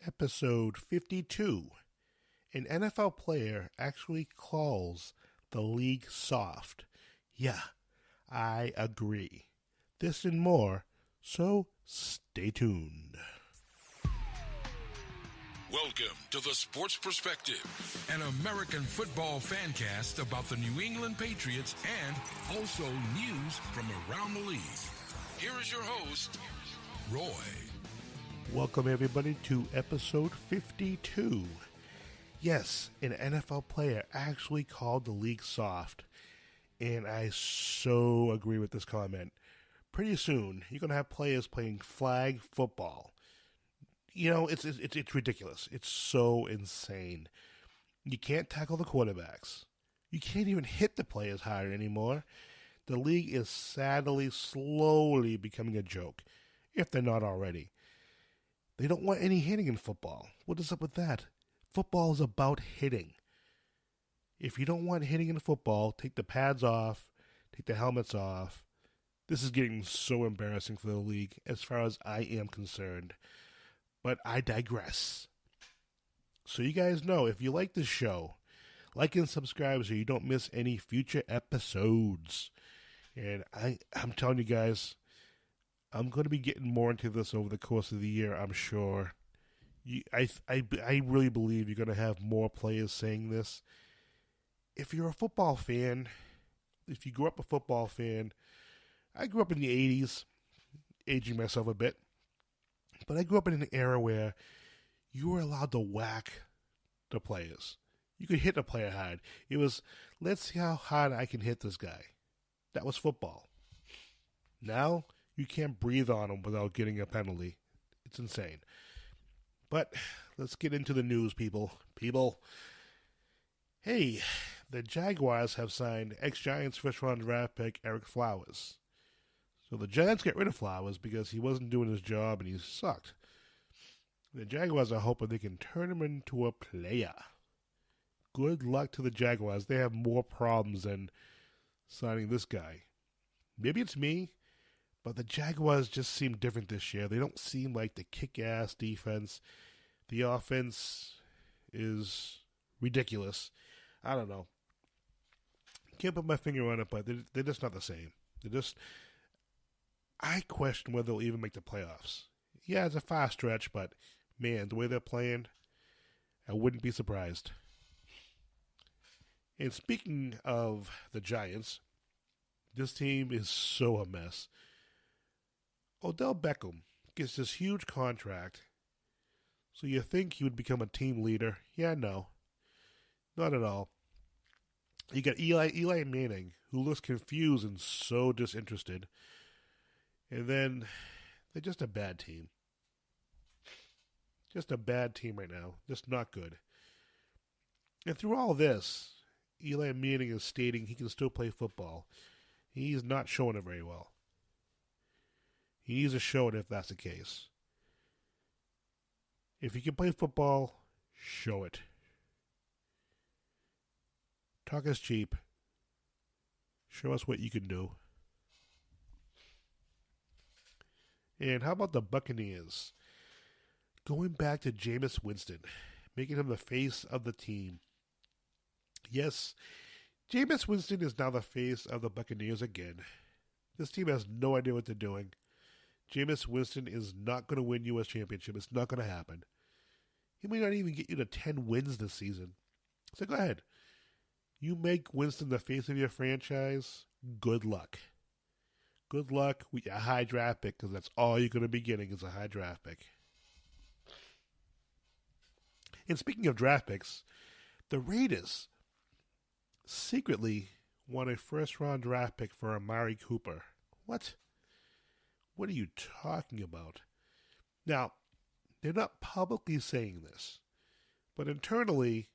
Episode 52. An NFL player actually calls the league soft. Yeah, I agree. This and more, so stay tuned. Welcome to The Sports Perspective, an American football fan cast about the New England Patriots and also news from around the league. Here is your host, Roy. Welcome everybody to episode 52. Yes, an NFL player actually called the league soft, and I so agree with this comment. Pretty soon, you're going to have players playing flag football. You know, it's ridiculous. It's so insane. You can't tackle the quarterbacks. You can't even hit the players hard anymore. The league is sadly, slowly becoming a joke, if they're not already. They don't want any hitting in football. What is up with that? Football is about hitting. If you don't want hitting in football, take the pads off, take the helmets off. This is getting so embarrassing for the league as far as I am concerned. But I digress. So you guys know, if you like this show, like and subscribe so you don't miss any future episodes. And I'm telling you guys, I'm going to be getting more into this over the course of the year, I'm sure. I really believe you're going to have more players saying this. If you're a football fan, if you grew up a football fan, I grew up in the 80s, aging myself a bit, but I grew up in an era where you were allowed to whack the players. You could hit a player hard. It was, let's see how hard I can hit this guy. That was football. Now, you can't breathe on them without getting a penalty. It's insane. But let's get into the news, people. Hey, the Jaguars have signed ex-Giants first-round draft pick Ereck Flowers. So the Giants get rid of Flowers because he wasn't doing his job and he sucked. The Jaguars are hoping they can turn him into a player. Good luck to the Jaguars. They have more problems than signing this guy. Maybe it's me, but the Jaguars just seem different this year. They don't seem like the kick-ass defense. The offense is ridiculous. I don't know. Can't put my finger on it, but they're just not the same. I question whether they'll even make the playoffs. Yeah, it's a far stretch, but man, the way they're playing, I wouldn't be surprised. And speaking of the Giants, this team is so a mess. Odell Beckham gets this huge contract, so you think he would become a team leader. Yeah, no. Not at all. You got Eli Manning, who looks confused and so disinterested. And then they're just a bad team. Just a bad team right now. Just not good. And through all this, Eli Manning is stating he can still play football. He's not showing it very well. He needs to show it if that's the case. If you can play football, show it. Talk is cheap. Show us what you can do. And how about the Buccaneers? Going back to Jameis Winston, making him the face of the team. Yes, Jameis Winston is now the face of the Buccaneers again. This team has no idea what they're doing. Jameis Winston is not going to win you a championship. It's not going to happen. He may not even get you to 10 wins this season. So go ahead. You make Winston the face of your franchise, good luck. Good luck with a high draft pick, because that's all you're going to be getting is a high draft pick. And speaking of draft picks, the Raiders secretly won a first-round draft pick for Amari Cooper. What? What are you talking about? Now, they're not publicly saying this, but internally,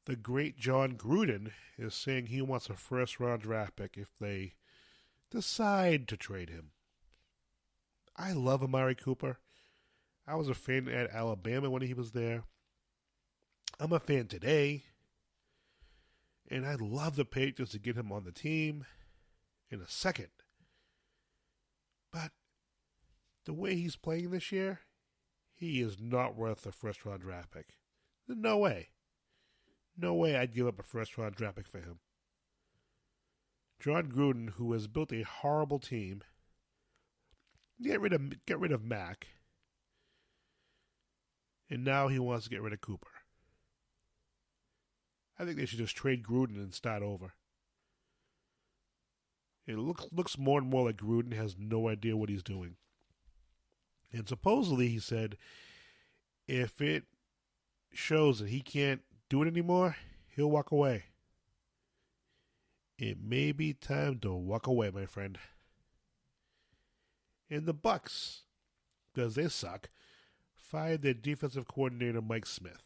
the great John Gruden is saying he wants a first-round draft pick if they decide to trade him. I love Amari Cooper. I was a fan at Alabama when he was there. I'm a fan today. And I'd love the Patriots to get him on the team in a second. But the way he's playing this year, he is not worth a first-round draft pick. No way. No way I'd give up a first-round draft pick for him. John Gruden, who has built a horrible team, get rid of Mac, and now he wants to get rid of Cooper. I think they should just trade Gruden and start over. It looks more and more like Gruden has no idea what he's doing. And supposedly he said if it shows that he can't do it anymore, he'll walk away. It may be time to walk away, my friend. And the Bucs, because they suck, fired their defensive coordinator Mike Smith.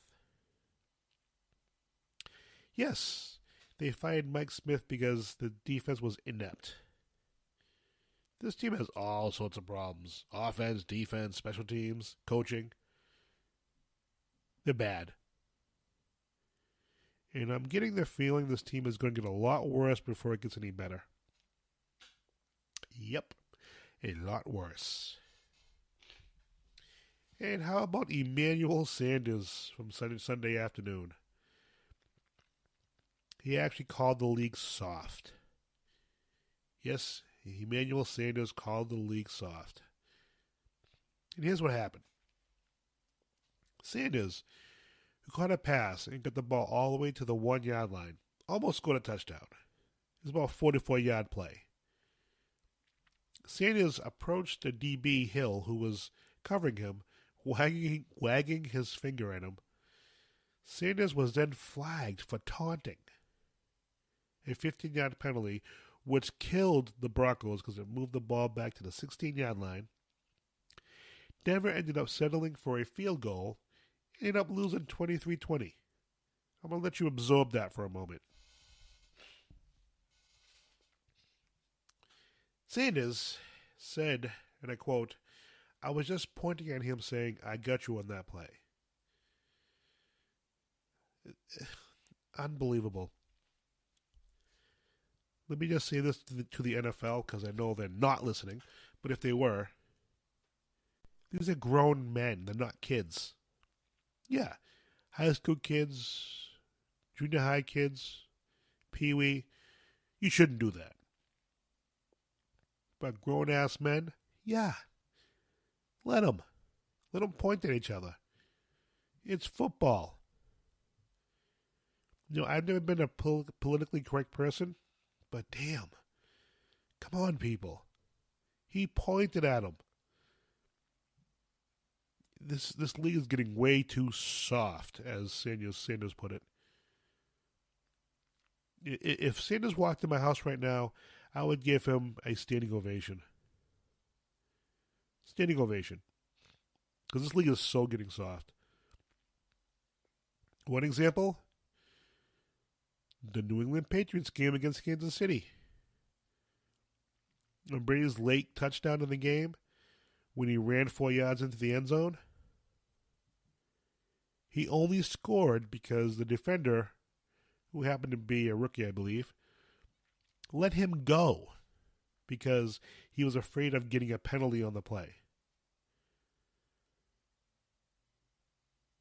Yes, they fired Mike Smith because the defense was inept. This team has all sorts of problems. Offense, defense, special teams, coaching. They're bad. And I'm getting the feeling this team is going to get a lot worse before it gets any better. Yep, a lot worse. And how about Emmanuel Sanders from Sunday afternoon? He actually called the league soft. Yes, Emmanuel Sanders called the league soft. And here's what happened. Sanders, who caught a pass and got the ball all the way to the 1-yard line, almost scored a touchdown. It was about a 44-yard play. Sanders approached the DB Hill, who was covering him, wagging his finger at him. Sanders was then flagged for taunting. A 15-yard penalty, which killed the Broncos because it moved the ball back to the 16-yard line. Denver ended up settling for a field goal and ended up losing 23-20. I'm going to let you absorb that for a moment. Sanders said, and I quote, "I was just pointing at him saying, I got you on that play." Unbelievable. Let me just say this to the NFL, because I know they're not listening, but if they were, these are grown men. They're not kids. Yeah, high school kids, junior high kids, peewee, you shouldn't do that. But grown-ass men, yeah, let them. Let them point at each other. It's football. You know, I've never been a politically correct person, but damn, come on, people. He pointed at him. This league is getting way too soft, as Sanders put it. If Sanders walked in my house right now, I would give him a standing ovation. Standing ovation. Because this league is so getting soft. One example, the New England Patriots game against Kansas City. On Brady's late touchdown in the game, when he ran 4 yards into the end zone, he only scored because the defender, who happened to be a rookie, I believe, let him go because he was afraid of getting a penalty on the play.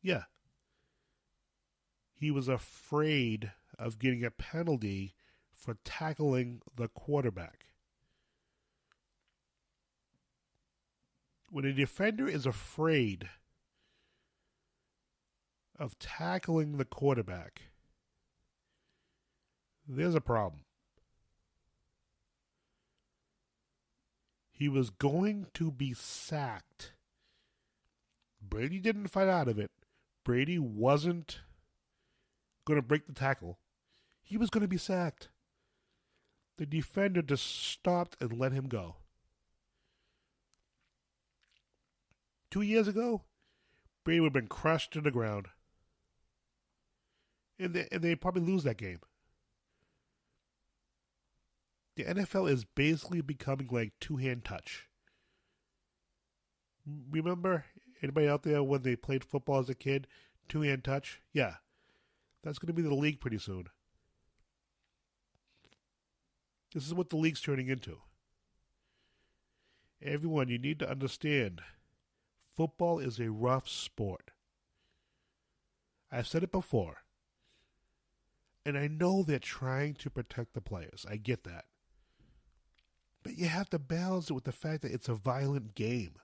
Yeah. He was afraid of getting a penalty for tackling the quarterback. When a defender is afraid of tackling the quarterback, there's a problem. He was going to be sacked. Brady didn't fight out of it. Brady wasn't going to break the tackle. He was going to be sacked. The defender just stopped and let him go. 2 years ago, Brady would have been crushed to the ground. And they'd probably lose that game. The NFL is basically becoming like two-hand touch. Remember anybody out there when they played football as a kid? Two-hand touch? Yeah. That's going to be the league pretty soon. This is what the league's turning into. Everyone, you need to understand, Football is a rough sport. I've said it before. And I know they're trying to protect the players. I get that. But you have to balance it with the fact that it's a violent game.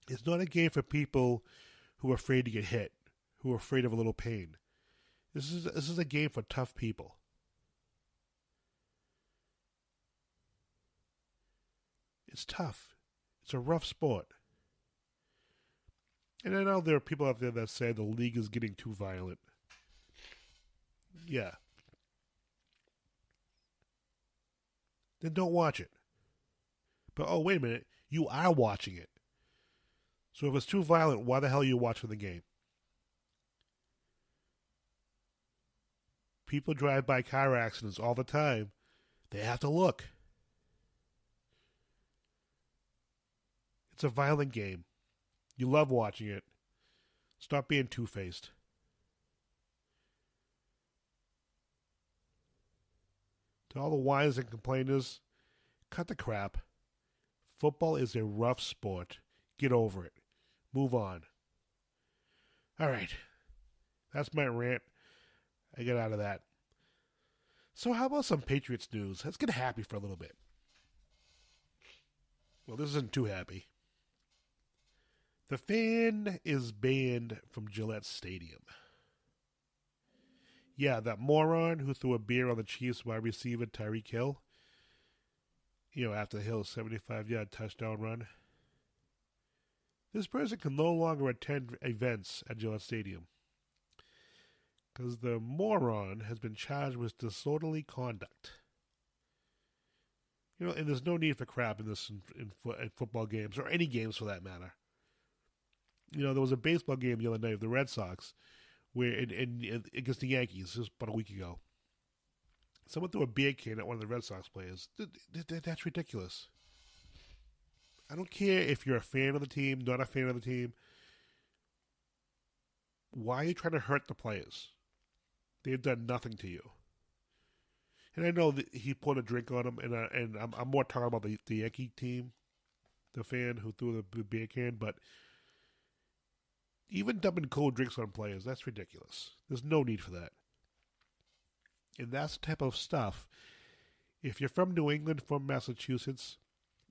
It's not a game for people who are afraid to get hit, who are afraid of a little pain. This is a game for tough people. It's tough. It's a rough sport. And I know there are people out there that say the league is getting too violent. Yeah. Then don't watch it. But, oh, wait a minute. You are watching it. So if it's too violent, why the hell are you watching the game? People drive by car accidents all the time. They have to look. It's a violent game. You love watching it. Stop being two-faced. To all the whiners and complainers, cut the crap. Football is a rough sport. Get over it. Move on. All right. That's my rant. I get out of that. So how about some Patriots news? Let's get happy for a little bit. Well, this isn't too happy. The fan is banned from Gillette Stadium. Yeah, that moron who threw a beer on the Chiefs wide receiver Tyreek Hill. After Hill's 75-yard touchdown run. This person can no longer attend events at Gillette Stadium because the moron has been charged with disorderly conduct. And there's no need for crap in this in football games, or any games for that matter. There was a baseball game the other night of the Red Sox where against the Yankees, just about a week ago. Someone threw a beer can at one of the Red Sox players. That's ridiculous. I don't care if you're a fan of the team, not a fan of the team. Why are you trying to hurt the players? They've done nothing to you. And I know that he poured a drink on him, and I'm more talking about the Yankee team, the fan who threw the beer can, but even dumping cold drinks on players, that's ridiculous. There's no need for that. And that's the type of stuff. If you're from New England, from Massachusetts,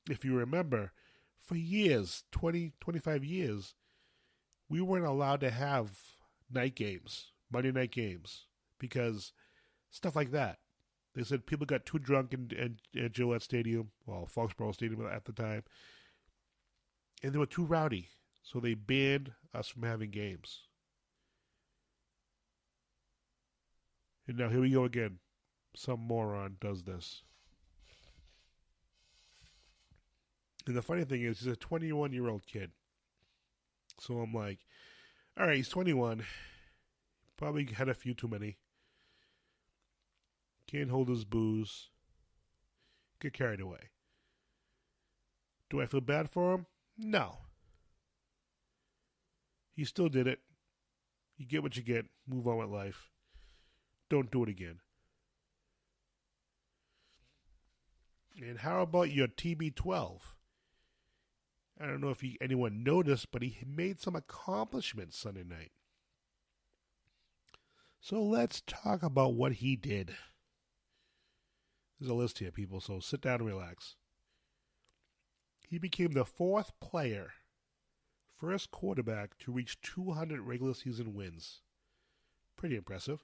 if you remember, for years, 20, 25 years, we weren't allowed to have night games, Monday night games, because stuff like that. They said people got too drunk in Gillette Stadium, well, Foxborough Stadium at the time, and they were too rowdy, so they banned us from having games. And now here we go again. Some moron does this. And the funny thing is, he's a 21-year-old kid. So I'm like, all right, he's 21. Probably had a few too many. Can't hold his booze. Get carried away. Do I feel bad for him? No. He still did it. You get what you get. Move on with life. Don't do it again. And how about your TB12? I don't know if anyone noticed, but he made some accomplishments Sunday night. So let's talk about what he did. There's a list here, people, so sit down and relax. He became the first quarterback to reach 200 regular season wins. Pretty impressive.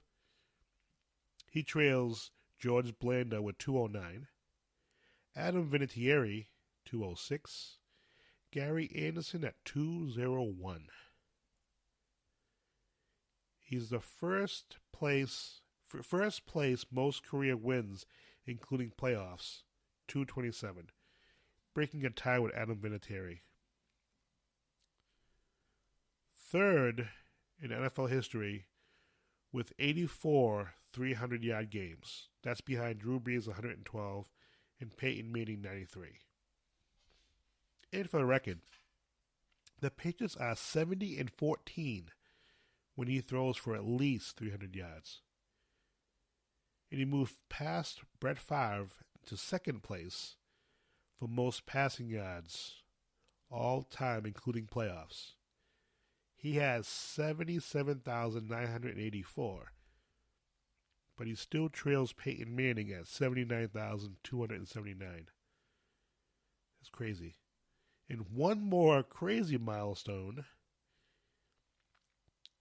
He trails George Blanda with 209, Adam Vinatieri 206, Gary Anderson at 201. He's the first place most career wins, including playoffs, 227, breaking a tie with Adam Vinatieri. Third in NFL history with 84 300-yard games. That's behind Drew Brees 112 and Peyton Manning 93. And for the record, the Patriots are 70-14 when he throws for at least 300 yards. And he moved past Brett Favre to second place for most passing yards, all time, including playoffs. He has 77,984, but he still trails Peyton Manning at 79,279. That's crazy. And one more crazy milestone.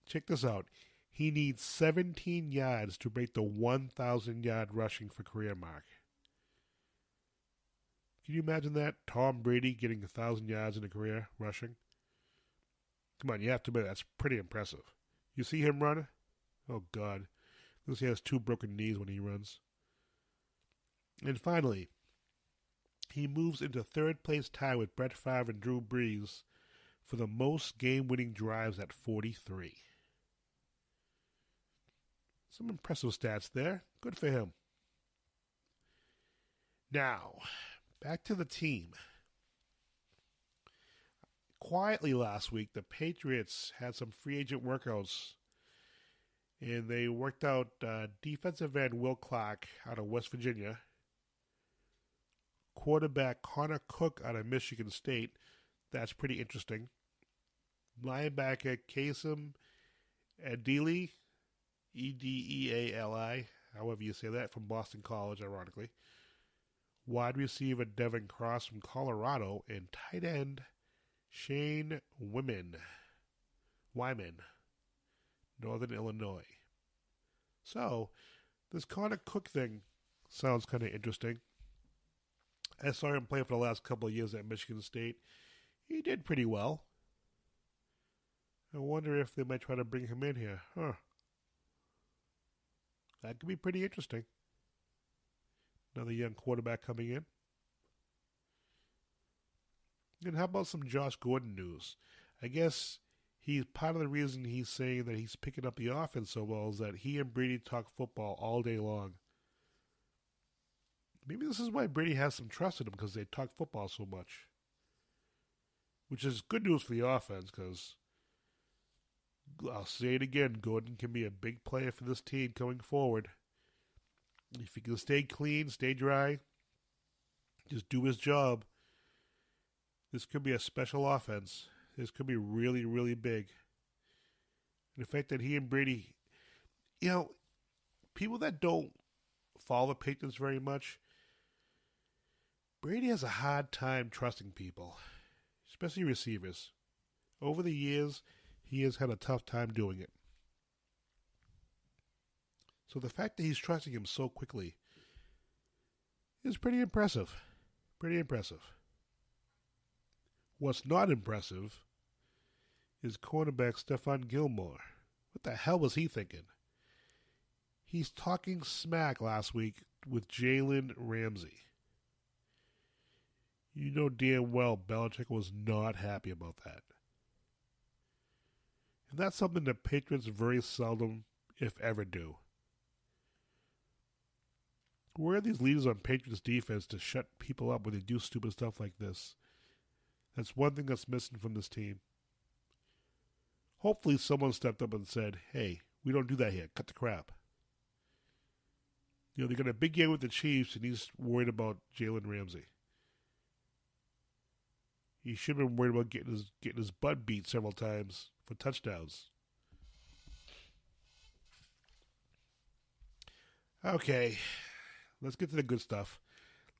Check this out. He needs 17 yards to break the 1,000-yard rushing for career mark. Can you imagine that? Tom Brady getting 1,000 yards in a career rushing? Come on, you have to admit, that's pretty impressive. You see him run? Oh, God. He has 2 broken knees when he runs. And finally, he moves into third place tie with Brett Favre and Drew Brees for the most game-winning drives at 43. Some impressive stats there. Good for him. Now, back to the team. Quietly last week, the Patriots had some free agent workouts, and they worked out defensive end Will Clark out of West Virginia, quarterback Connor Cook out of Michigan State. That's pretty interesting. Linebacker Kasem Edeli, Edeali, however you say that, from Boston College, ironically. Wide receiver Devin Cross from Colorado, and tight end Shane Wyman, Northern Illinois. So, this Connor Cook thing sounds kind of interesting. I saw him play for the last couple of years at Michigan State. He did pretty well. I wonder if they might try to bring him in here. That could be pretty interesting. Another young quarterback coming in. And how about some Josh Gordon news? I guess he's part of the reason he's saying that he's picking up the offense so well is that he and Brady talk football all day long. Maybe this is why Brady has some trust in him, because they talk football so much. Which is good news for the offense, because I'll say it again, Gordon can be a big player for this team going forward. If he can stay clean, stay dry, just do his job, this could be a special offense. This could be really, really big. And the fact that he and Brady, people that don't follow the Patriots very much, Brady has a hard time trusting people, especially receivers. Over the years, he has had a tough time doing it. So the fact that he's trusting him so quickly is pretty impressive. Pretty impressive. What's not impressive is cornerback Stephan Gilmore. What the hell was he thinking? He's talking smack last week with Jalen Ramsey. You know damn well Belichick was not happy about that. And that's something that Patriots very seldom, if ever, do. Where are these leaders on Patriots defense to shut people up when they do stupid stuff like this? That's one thing that's missing from this team. Hopefully someone stepped up and said, hey, we don't do that here. Cut the crap. They got a big game with the Chiefs, and he's worried about Jalen Ramsey. He should have been worried about getting his butt beat several times for touchdowns. Okay, let's get to the good stuff.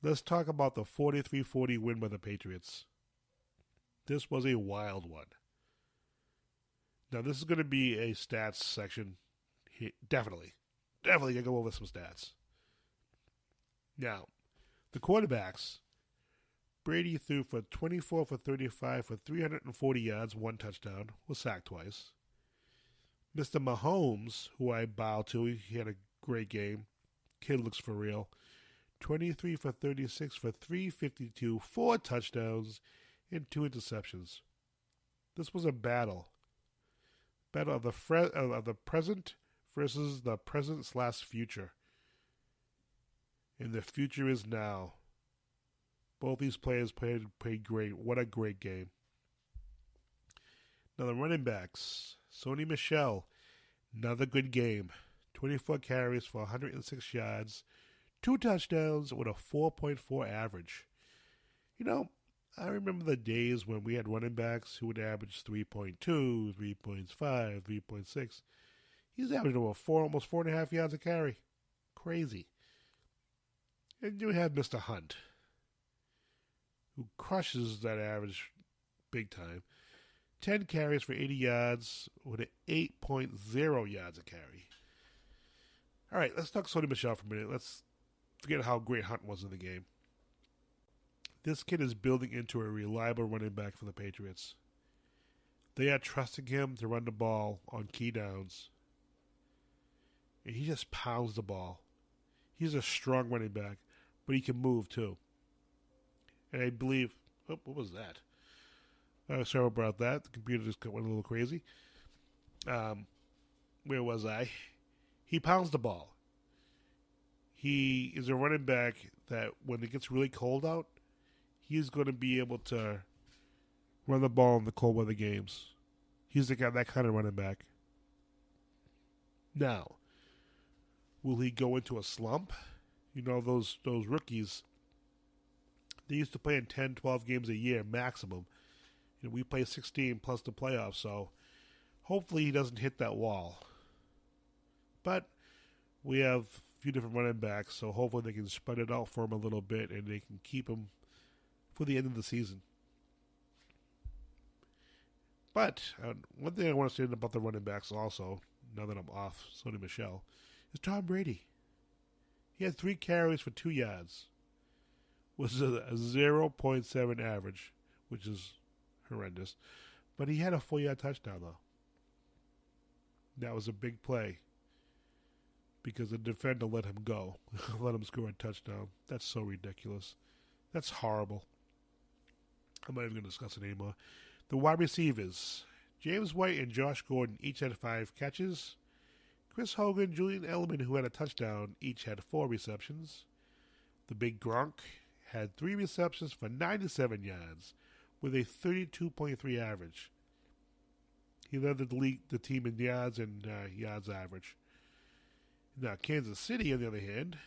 Let's talk about the 43-40 win by the Patriots. This was a wild one. Now, this is going to be a stats section. Definitely going to go over some stats. Now, the quarterbacks, Brady threw for 24 for 35 for 340 yards, 1 touchdown, was sacked twice. Mr. Mahomes, who I bow to, he had a great game. Kid looks for real. 23 for 36 for 352, 4 touchdowns, and 2 interceptions. This was a battle. Battle of the present versus the present/future. And the future is now. Both these players played great. What a great game. Now the running backs. Sony Michel, another good game. 24 carries for 106 yards, 2 touchdowns with a 4.4 average. I remember the days when we had running backs who would average 3.2, 3.5, 3.6. He's averaging over almost 4.5 yards a carry. Crazy. And you have Mr. Hunt, who crushes that average big time. 10 carries for 80 yards with an 8.0 yards a carry. All right, let's talk Sony Michel for a minute. Let's forget how great Hunt was in the game. This kid is building into a reliable running back for the Patriots. They are trusting him to run the ball on key downs. And he just pounds the ball. He's a strong running back, but he can move too. And I believe... Oh, what was that? Sorry about that. The computer just went a little crazy. Where was I? He pounds the ball. He is a running back that when it gets really cold out, he's going to be able to run the ball in the cold weather games. He's that kind of running back. Now, will he go into a slump? You know, those rookies, they used to play in 10, 12 games a year maximum. You know, we play 16 plus the playoffs, so hopefully he doesn't hit that wall. But we have a few different running backs, so hopefully they can spread it out for him a little bit and they can keep him for the end of the season. But one thing I want to say about the running backs also, now that I'm off Sony Michel, is Tom Brady. He had 3 carries for 2 yards, which is a 0.7 average, which is horrendous. But he had a 4-yard touchdown, though. That was a big play because the defender let him go, let him score a touchdown. That's so ridiculous. That's horrible. I'm not even going to discuss it anymore. The wide receivers, James White and Josh Gordon each had 5 catches. Chris Hogan, Julian Edelman, who had a touchdown, each had 4 receptions. The big Gronk had 3 receptions for 97 yards with a 32.3 average. He led the team in yards and yards average. Now, Kansas City, on the other hand,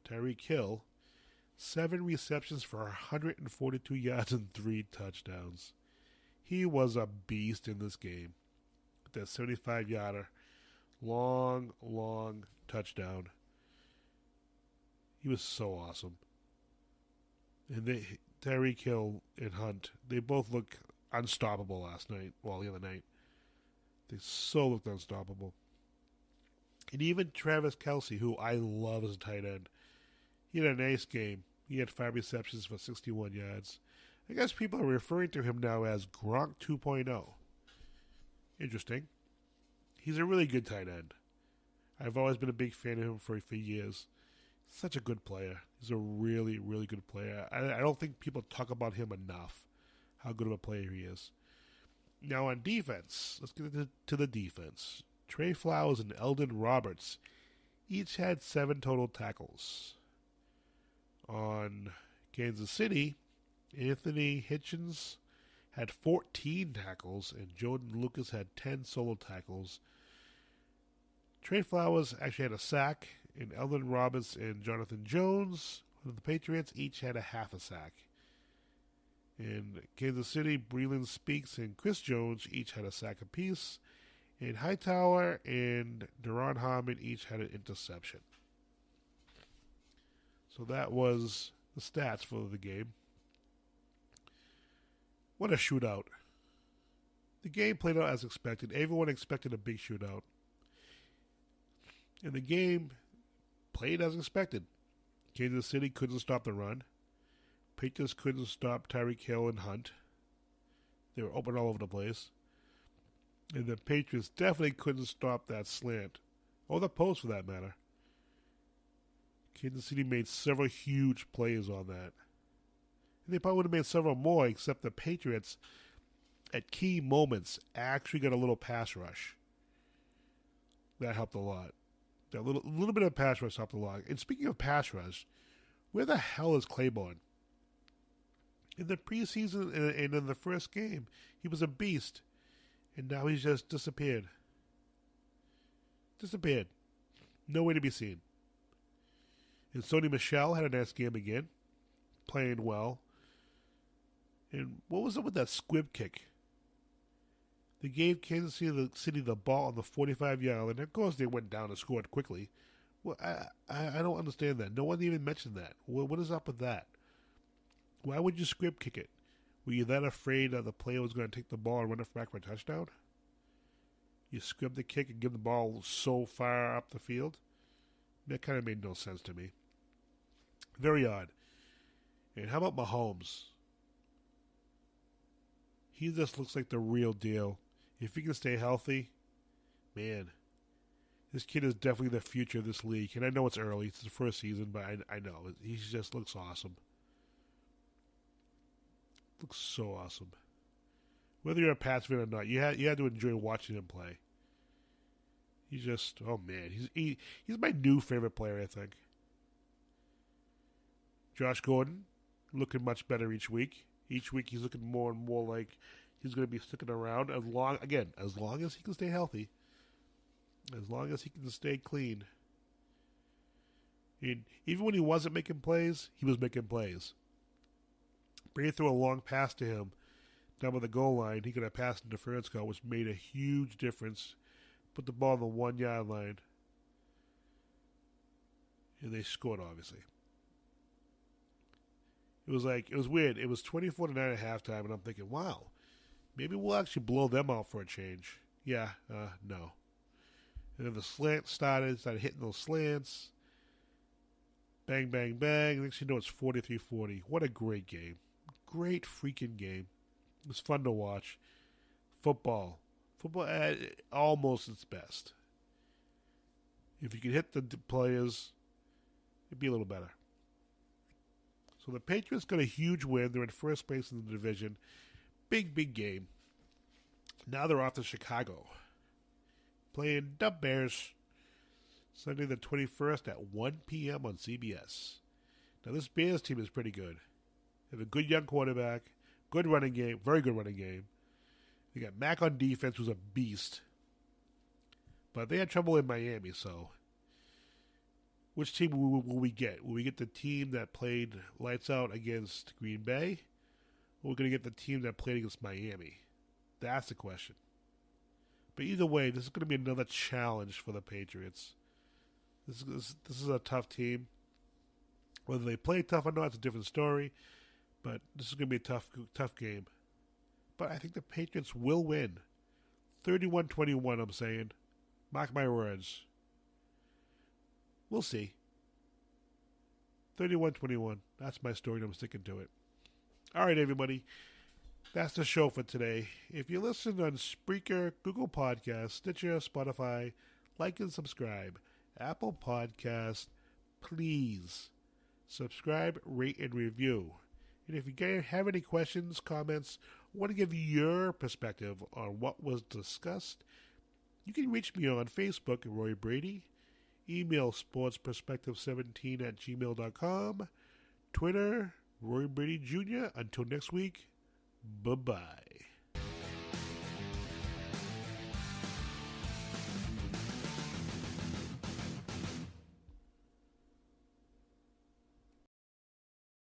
Tyreek Hill, 7 receptions for 142 yards and 3 touchdowns. He was a beast in this game. With that 75-yarder, long touchdown. He was so awesome. And Tyreek Hill and Hunt, they both look unstoppable last night. Well, the other night. They so looked unstoppable. And even Travis Kelce, who I love as a tight end, he had a nice game. He had 5 receptions for 61 yards. I guess people are referring to him now as Gronk 2.0. Interesting. He's a really good tight end. I've always been a big fan of him for years. Such a good player. He's a really, really good player. I don't think people talk about him enough, how good of a player he is. Now on defense, let's get to the defense. Trey Flowers and Eldon Roberts each had 7 total tackles. On Kansas City, Anthony Hitchens had 14 tackles, and Jordan Lucas had 10 solo tackles. Trey Flowers actually had a sack, and Eldon Roberts and Jonathan Jones of the Patriots each had a half a sack. In Kansas City, Breeland Speaks and Chris Jones each had a sack apiece, and Hightower and Deron Harmon each had an interception. So that was the stats for the game. What a shootout. The game played out as expected. Everyone expected a big shootout. And the game played as expected. Kansas City couldn't stop the run. Patriots couldn't stop Tyreek Hill and Hunt. They were open all over the place. And the Patriots definitely couldn't stop that slant. Or the post, for that matter. Kansas City made several huge plays on that. And they probably would have made several more, except the Patriots, at key moments, actually got a little pass rush. That helped a lot. That little bit of pass rush helped a lot. And speaking of pass rush, where the hell is Claiborne? In the preseason and in the first game, he was a beast. And now he's just disappeared. Disappeared. Nowhere to be seen. And Sony Michel had a nice game again. Playing well. And what was up with that squib kick? They gave Kansas City the ball on the 45-yard line. Of course, they went down and scored quickly. Well, I don't understand that. No one even mentioned that. What is up with that? Why would you squib kick it? Were you that afraid that the player was going to take the ball and run it back for a touchdown? You squib the kick and give the ball so far up the field? That kind of made no sense to me. Very odd. And how about Mahomes? He just looks like the real deal. If he can stay healthy, man, this kid is definitely the future of this league. And I know it's early. It's the first season, but I know. He just looks awesome. Looks so awesome. Whether you're a Pats fan or not, you had to enjoy watching him play. He's just, oh man, he's my new favorite player, I think. Josh Gordon, looking much better each week. Each week he's looking more and more like he's going to be sticking around as long as he can stay healthy. As long as he can stay clean. And even when he wasn't making plays, he was making plays. Brady threw a long pass to him down by the goal line. He could have passed interference call, which made a huge difference. Put the ball on the 1-yard line. And they scored, obviously. It was weird. It was 24-9 at halftime, and I'm thinking, wow, maybe we'll actually blow them out for a change. Yeah, no. And then the slant started hitting those slants. Bang, bang, bang. Next you know, it's 43-40. What a great game. Great freaking game. It was fun to watch. Football at almost its best. If you could hit the players, it'd be a little better. So the Patriots got a huge win. They're in first place in the division. Big game. Now they're off to Chicago. Playing the Bears. Sunday the 21st at 1 p.m. on CBS. Now this Bears team is pretty good. They have a good young quarterback. Good running game. Very good running game. They got Mac on defense, who's a beast. But they had trouble in Miami, so which team will we get? Will we get the team that played lights out against Green Bay? Or we're going to get the team that played against Miami? That's the question. But either way, this is going to be another challenge for the Patriots. This is a tough team. Whether they play tough or not, it's a different story. But this is going to be a tough game. But I think the Patriots will win. 31-21, I'm saying. Mark my words. We'll see. 31-21. That's my story, and I'm sticking to it. All right, everybody. That's the show for today. If you listen on Spreaker, Google Podcasts, Stitcher, Spotify, like and subscribe. Apple Podcasts, please subscribe, rate, and review. And if you have any questions, comments, want to give your perspective on what was discussed, you can reach me on Facebook, Roy Brady, email sportsperspective17@gmail.com, Twitter, Roy Brady Jr. Until next week, bye-bye.